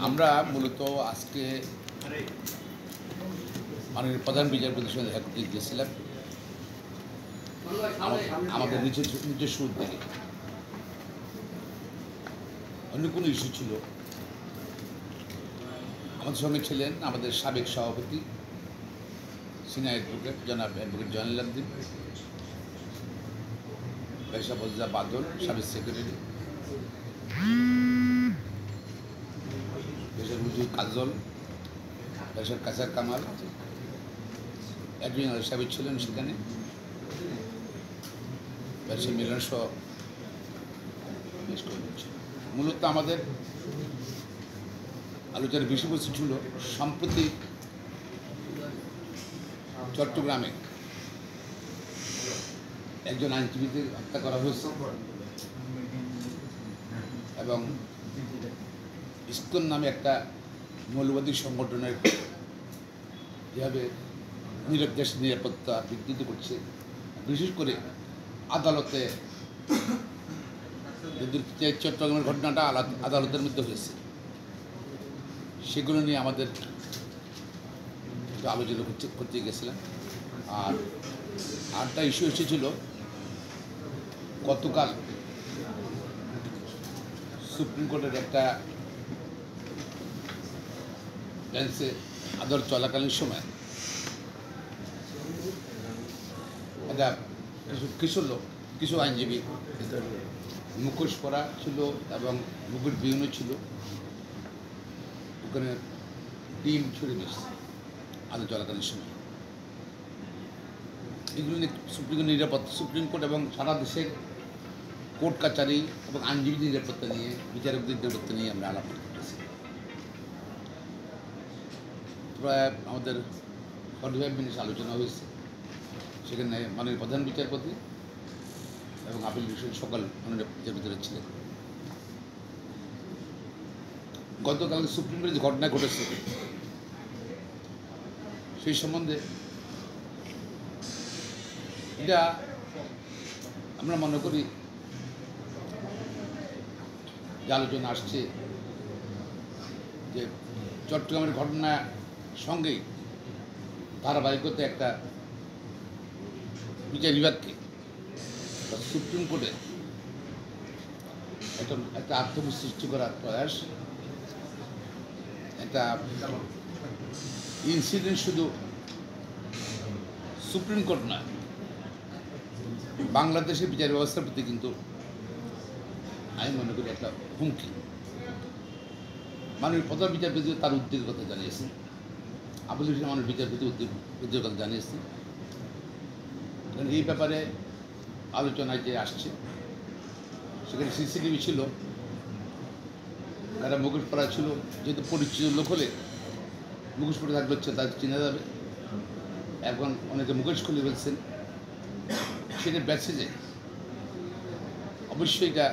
আমরা মূলত আজকে মাননীয় প্রধান বিচারপতির সঙ্গে দেখা করতে গিয়েছিলাম আমাদের নিজস্ব উদ্যোগে। অন্য কোনো ইস্যু ছিল। আমাদের সঙ্গে ছিলেন আমাদের সাবেক সভাপতি সিনিয়র অ্যাডভোকেট জনাব অ্যাডভোকেট জয়নুল আবদিন, ব্যবসা বজা বাদল সাবেক সেক্রেটারি, ব্যবসার হুজুর কাজল, ব্যবসার কাসার কামাল, একজন সাহেব ছিলেন সেখানে, ব্যবসা মিলন সহ বেশ কয়েকজন ছিল। মূলত আমাদের আলোচনার বিষয়বস্তু ছিল সম্প্রতি চট্টগ্রামে একজন আইনজীবীকে হত্যা করা হয়েছে এবং ইসকন নামে একটা মৌলবাদী সংগঠনের যেভাবে নিরপেক্ষ নিরাপত্তা বিঘ্নিত করছে, বিশেষ করে আদালতে চট্টগ্রামের ঘটনাটা আদালতের মধ্যে হয়েছে, সেগুলো নিয়ে আমাদের একটু আলোচনা করতে গেছিলাম। আর আরেকটা ইস্যু এসেছিল গতকাল সুপ্রিম কোর্টের একটা বেঞ্চে আদালত চলাকালীন সময় একটা কিছু আইনজীবী মুখোশ পরা ছিল এবং মুখোশ বিহীনও ছিল, ওখানে টিম ছুড়ে দিচ্ছে আদালত চলাকালীন সময়। এগুলো নিয়ে সুপ্রিম কোর্ট এবং সারা দেশের কোর্ট কাছারি এবং আইনজীবীদের নিরাপত্তা নিয়ে, বিচারকদের নিরাপত্তা নিয়ে আমরা আলাপ করতেছি। প্রায় আমাদের 45 মিনিট আলোচনা হয়েছে। সেখানে মাননীয় প্রধান বিচারপতি এবং আপিল ডিভিশনের সকল মাননীয় বিচারপতিরা ছিলেন। গতকাল সুপ্রিম কোর্টে যে ঘটনা ঘটেছে সেই সম্বন্ধে এটা আমরা মনে করি যে আলোচনা আসছে যে চট্টগ্রামের ঘটনার সঙ্গেই ধারাবাহিকতা একটা বিচার বিভাগকে সুপ্রিম কোর্টে একটা আত্মবোধ সৃষ্টি করার প্রয়াস, একটা ইনসিডেন্ট শুধু সুপ্রিম কোর্ট নয়, বাংলাদেশের বিচার ব্যবস্থার প্রতি কিন্তু আমি মনে করি একটা হুমকি। মাননীয় প্রধান বিচারপতি তার উদ্বেগের কথা জানিয়েছেন, আপিল ডিভিশনের মাননীয় বিচারপতি উদ্বেগের কথা জানিয়েছেন। এই ব্যাপারে আলোচনায় যে আসছে সেখানে সিসিটিভি ছিল, তারা মুখোশ পরা ছিল, যেহেতু পরিচিত লোক হলে মুখোশ পরে থাকলে হচ্ছে তাদের চেনা যাবে। এখন অনেকে মুখোশ খুলে ফেলছেন, সেটা ব্যাসেজে অবশ্যই এটা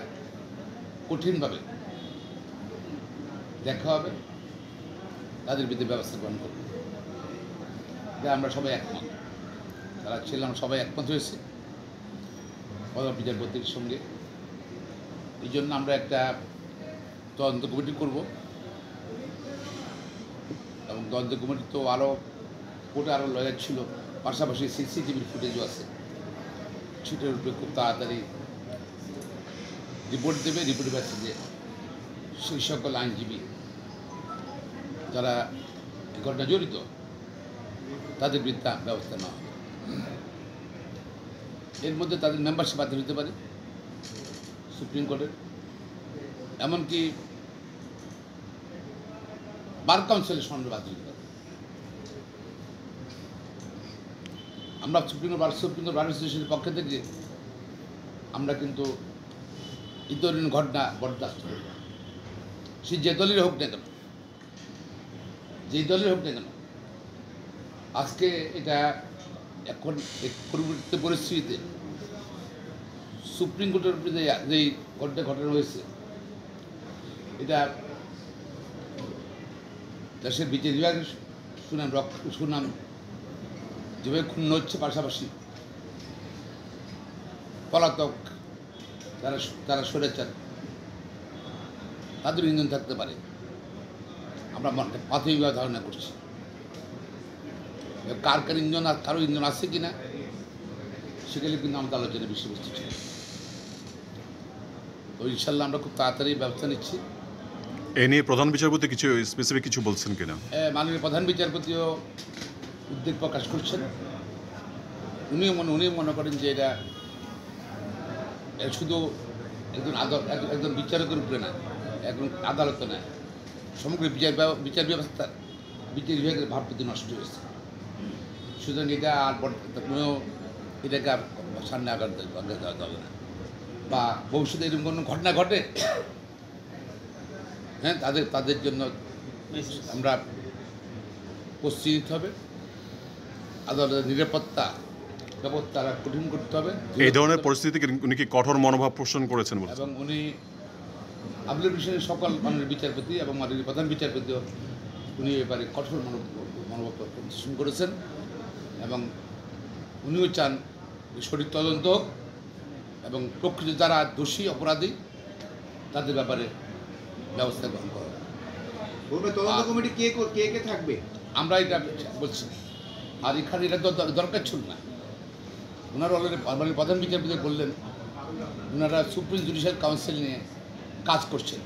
কঠিনভাবে দেখা হবে, তাদের বিরুদ্ধে ব্যবস্থা গ্রহণ করবে। এটা আমরা সবাই একমত, তারা ছিলাম সবাই একমত হয়েছে প্রধান বিচারপতির সঙ্গে। এই জন্য আমরা একটা তদন্ত কমিটি করব এবং তদন্ত কমিটি তো কোর্টে আরও লয়ার ছিল, পাশাপাশি সিসিটিভির ফুটেজও আছে, সেটার উপরে খুব তাড়াতাড়ি রিপোর্ট দেবে। রিপোর্টের ব্যাসেজে সেই সকল আইনজীবী যারা এই ঘটনা জড়িত তাদের বিরুদ্ধে ব্যবস্থা নেওয়া হবে। এর মধ্যে তাদের মেম্বারশিপ বাতিল হতে পারে সুপ্রিম কোর্টের, এমনকি বার কাউন্সিলের সনদ বাতিল হতে পারে। আমরা সুপ্রিম কোর্ট বার অ্যাসোসিয়েশনের পক্ষ থেকে আমরা কিন্তু এই ধরনের ঘটনা বরদাস্ত করব। সে যে দলের হোক না কেন, যেই দলের হোক না কেন, আজকে এটা এখন পরিবর্তিত পরিস্থিতিতে সুপ্রিম কোর্টের উপরে যেই ঘটনা হয়েছে, এটা দেশের বিচার বিভাগের সুনাম যেভাবে ক্ষুণ্ণ হচ্ছে, পাশাপাশি পলাতক যারা স্বৈরাচার তাদের ইন্ধন থাকতে পারে। আমরা প্রাথমিকভাবে ধারণা করছি। কার কার ইঞ্জন আর কারো ইঞ্জন আছে কি না সেগুলি কিন্তু আমাদের আলোচনার বিষয়বস্তু ছিল। তো ইনশাল্লাহ আমরা খুব তাড়াতাড়ি ব্যবস্থা নিচ্ছি। এ নিয়ে প্রধান বিচারপতি কিছু স্পেসিফিক কিছু বলছেন কিনা? মাননীয় প্রধান বিচারপতিও উদ্বেগ প্রকাশ করছেন। উনি মনে করেন যে এটা শুধু একজন বিচারকের উপরে না, একজন আদালতে নয়, সমগ্র বিচার ব্যবস্থার বিচার বিভাগের ভাবমূর্তি নষ্ট হয়েছে। সুতরাং এটা আর কোনেও এটাকে আর সামনে আগার দেওয়া যাবে না, বা ভবিষ্যতে এরকম কোনো ঘটনা ঘটে, হ্যাঁ, তাদের জন্য আমরা প্রস্তুতি নিতে হবে। আদালতের নিরাপত্তা ব্যবস্থা কঠিন করতে হবে। এই ধরনের পরিস্থিতিতে উনি কি কঠোর মনোভাব পোষণ করেছেন বলছেন? এবং উনি আপিলের বিষয়ে সকল মাননীয় বিচারপতি এবং মাননীয় প্রধান বিচারপতিও উনি এবারে কঠোর মনোভাব প্রদর্শন করেছেন এবং উনিও চান সঠিক তদন্ত হোক এবং প্রকৃত যারা দোষী অপরাধী তাদের ব্যাপারে ব্যবস্থা গ্রহণ করা। তদন্ত কমিটি কে থাকবে আমরা এটা বলছি। আর এখানে এটা দরকার ছিল না। ওনারা অলরেডি প্রধান বিচারপতি বললেন ওনারা সুপ্রিম জুডিশিয়াল কাউন্সিল নিয়ে কাজ করছেন।